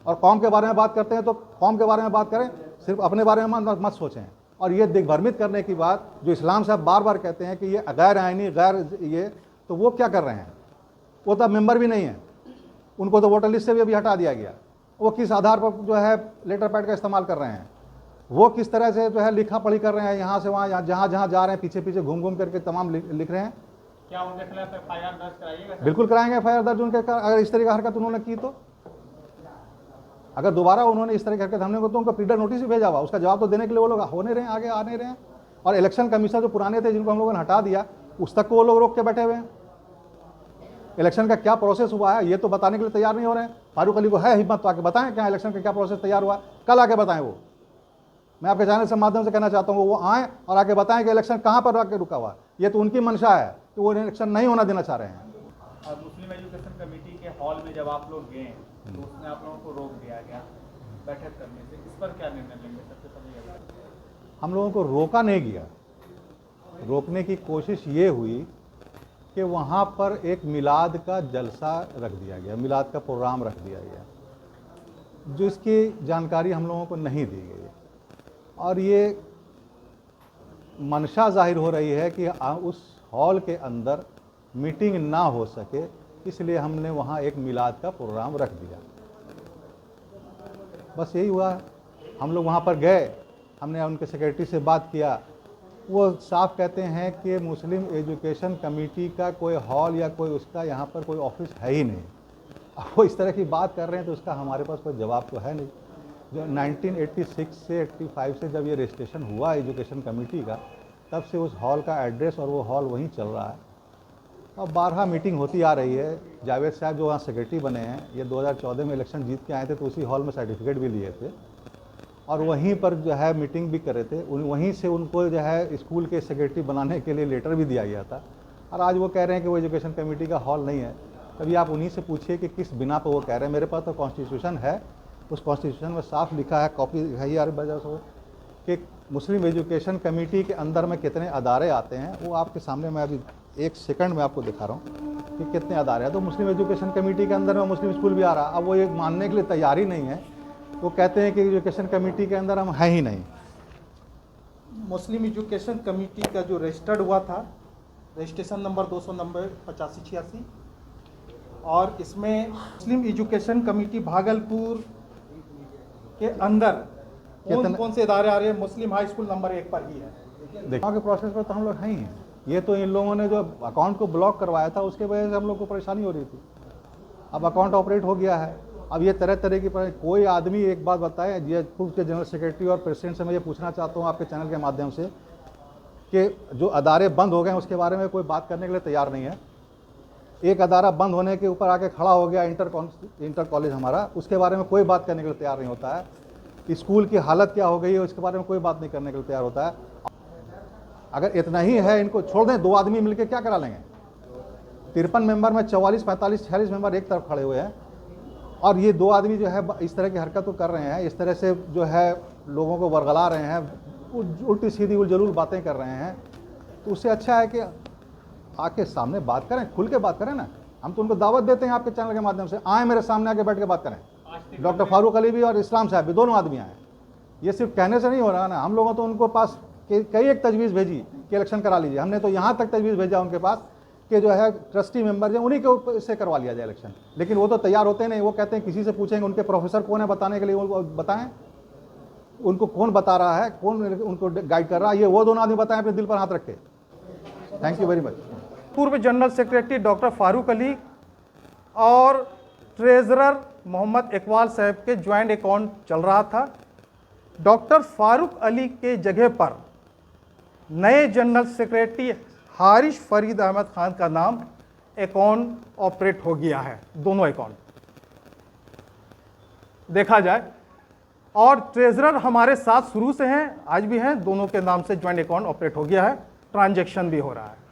और कौम के बारे में बात करते हैं तो कौम के बारे में बात करें, सिर्फ अपने बारे में मत सोचें। और ये दिग्भ्रमित करने की बात जो इस्लाम साहब बार बार कहते हैं कि ये गैर आइनी गैर ये, तो वो क्या कर रहे हैं? वो तो मेंबर भी नहीं है, उनको तो वोटर लिस्ट से भी अभी हटा दिया गया। वो किस आधार पर जो है लेटर पैड का इस्तेमाल कर रहे हैं? वो किस तरह से जो है लिखा पढ़ी कर रहे हैं, यहाँ से वहाँ, जहाँ जहाँ जा रहे हैं पीछे पीछे घूम घूम करके तमाम लिख रहे हैं। क्या उनके खिलाफ एफआईआर दर्ज कराइएगा? बिल्कुल कराएंगे एफआईआर दर्ज उनके, अगर इस तरह की हरकत उन्होंने की तो। अगर दोबारा उन्होंने इस तरह की हरकत हमने को तो उनको प्रीडर नोटिस भी भेजा हुआ, उसका जवाब तो देने के लिए वो लोग हो नहीं रहे हैं, आगे आ नहीं रहे हैं। और इलेक्शन कमीशन जो पुराने थे जिनको हम लोगों ने हटा दिया, उस तक को वो लोग रोक के बैठे हुए हैं। इलेक्शन का क्या प्रोसेस हुआ है ये तो बताने के लिए तैयार नहीं हो रहे हैं। फारूक अली को है हिम्मत तो आके बताएं क्या इलेक्शन का क्या प्रोसेस तैयार हुआ, कल आके बताएं। वो मैं आपके चैनल से माध्यम से कहना चाहता हूँ वो आएँ और आके बताएं कि इलेक्शन कहाँ पर आके रुका हुआ है। ये तो उनकी मंशा है कि वो इलेक्शन नहीं होना देना चाह रहे हैं। और मुस्लिम एजुकेशन कमेटी के हॉल में जब आप लोग गए तो उसमें आप लोगों को रोक दिया गया बैठक करने से, इस पर क्या निर्णय लेंगे? सबसे पहले हम लोगों को रोका नहीं गया, रोकने की कोशिश ये हुई कि वहाँ पर एक मिलाद का जलसा रख दिया गया, मिलाद का प्रोग्राम रख दिया गया, जिसकी जानकारी हम लोगों को नहीं दी गई। और ये मंशा जाहिर हो रही है कि उस हॉल के अंदर मीटिंग ना हो सके, इसलिए हमने वहाँ एक मिलाद का प्रोग्राम रख दिया। बस यही हुआ। हम लोग वहाँ पर गए, हमने उनके सेक्रेटरी से बात किया, वो साफ कहते हैं कि मुस्लिम एजुकेशन कमेटी का कोई हॉल या कोई उसका यहाँ पर कोई ऑफिस है ही नहीं। अब वो इस तरह की बात कर रहे हैं तो उसका हमारे पास कोई जवाब तो है नहीं। जो 1986 से 85 से जब ये रजिस्ट्रेशन हुआ एजुकेशन कमेटी का, तब से उस हॉल का एड्रेस और वो हॉल वहीं चल रहा है। अब 12 मीटिंग होती आ रही है। जावेद साहब जो वहाँ सेक्रेटरी बने हैं, ये 2014 में इलेक्शन जीत के आए थे, तो उसी हॉल में सर्टिफिकेट भी लिए थे और वहीं पर जो है मीटिंग भी करे थे। वहीं से उनको जो है स्कूल के सेक्रेटरी बनाने के लिए लेटर भी दिया गया था। और आज वो कह रहे हैं कि वो एजुकेशन कमेटी का हॉल नहीं है। तभी आप उन्हीं से पूछिए कि किस बिना पर वो कह रहे हैं। मेरे पास तो कॉन्स्टिट्यूशन है, उस कॉन्स्टिट्यूशन में साफ लिखा है, कॉपी है यार वजह से, कि मुस्लिम एजुकेशन कमेटी के अंदर में कितने अदारे आते हैं। वो आपके सामने मैं अभी एक सेकंड में आपको दिखा रहा हूँ कि कितने अदारे हैं। तो मुस्लिम एजुकेशन कमेटी के अंदर में मुस्लिम स्कूल भी आ रहा। अब वो ये मानने के लिए तैयार ही नहीं है। वो कहते हैं कि एजुकेशन कमेटी के अंदर हम हैं ही नहीं। मुस्लिम एजुकेशन कमेटी का जो रजिस्टर्ड हुआ था, रजिस्ट्रेशन नंबर 200 नंबर 8586, और इसमें मुस्लिम एजुकेशन कमेटी भागलपुर के अंदर कौन से इदारे आ रहे हैं? मुस्लिम हाई स्कूल नंबर 1 पर ही है। देखो के प्रोसेस पर तो हम लोग हैं ही। ये तो इन लोगों ने जो अकाउंट को ब्लॉक करवाया था उसके वजह से हम लोग को परेशानी हो रही थी। अब अकाउंट ऑपरेट हो गया है। अब ये तरह तरह की कोई आदमी एक बात बताए, ये पूर्व के जनरल सेक्रेटरी और प्रेसिडेंट से मैं ये पूछना चाहता हूँ आपके चैनल के माध्यम से कि जो अदारे बंद हो गए हैं उसके बारे में कोई बात करने के लिए तैयार नहीं है। एक अदारा बंद होने के ऊपर आके खड़ा हो गया इंटर कॉलेज हमारा, उसके बारे में कोई बात करने के लिए तैयार नहीं होता है। स्कूल की हालत क्या हो गई है उसके बारे में कोई बात नहीं करने के लिए तैयार होता है। अगर इतना ही है, इनको छोड़ दें, 2 आदमी मिलकर क्या करा लेंगे? 53 मेंबर में 44, 45, 46 मेंबर एक तरफ खड़े हुए हैं और ये 2 आदमी जो है इस तरह की हरकत को कर रहे हैं, इस तरह से जो है लोगों को वर्गला रहे हैं, उल्टी सीधी उलझुल बातें कर रहे हैं। तो उससे अच्छा है कि आके सामने बात करें, खुल के बात करें ना। हम तो उनको दावत देते हैं आपके चैनल के माध्यम से, आए मेरे सामने आके बैठ के बात करें। डॉक्टर फारूक अली भी और इस्लाम साहब भी, दोनों आदमी आए। ये सिर्फ कहने से नहीं हो रहा ना। हम लोगों तो उनको पास कई एक तजवीज़ भेजी कि इलेक्शन करा लीजिए। हमने तो यहाँ तक तजवीज़ भेजा उनके पास कि जो है ट्रस्टी मेंबर जो उन्हीं के ऊपर से करवा लिया जाए इलेक्शन। लेकिन वो तो तैयार होते नहीं। वो कहते हैं किसी से पूछेंगे उनके प्रोफेसर कौन है बताने के लिए, वो बताएं उनको कौन बता रहा है, कौन उनको गाइड कर रहा है। ये वो दोनों आदमी बताएं अपने दिल पर हाथ रख के। Thank you very much. पूर्व general secretary doctor Farooq Ali और ट्रेजरर मोहम्मद इकबाल साहब के ज्वाइंट अकाउंट चल रहा था। डॉक्टर फारूक अली के जगह पर नए जनरल सेक्रेटरी हारिश फरीद अहमद खान का नाम अकाउंट ऑपरेट हो गया है। दोनों अकाउंट देखा जाए, और ट्रेजरर हमारे साथ शुरू से हैं, आज भी हैं। दोनों के नाम से ज्वाइंट अकाउंट ऑपरेट हो गया है, ट्रांजैक्शन भी हो रहा है।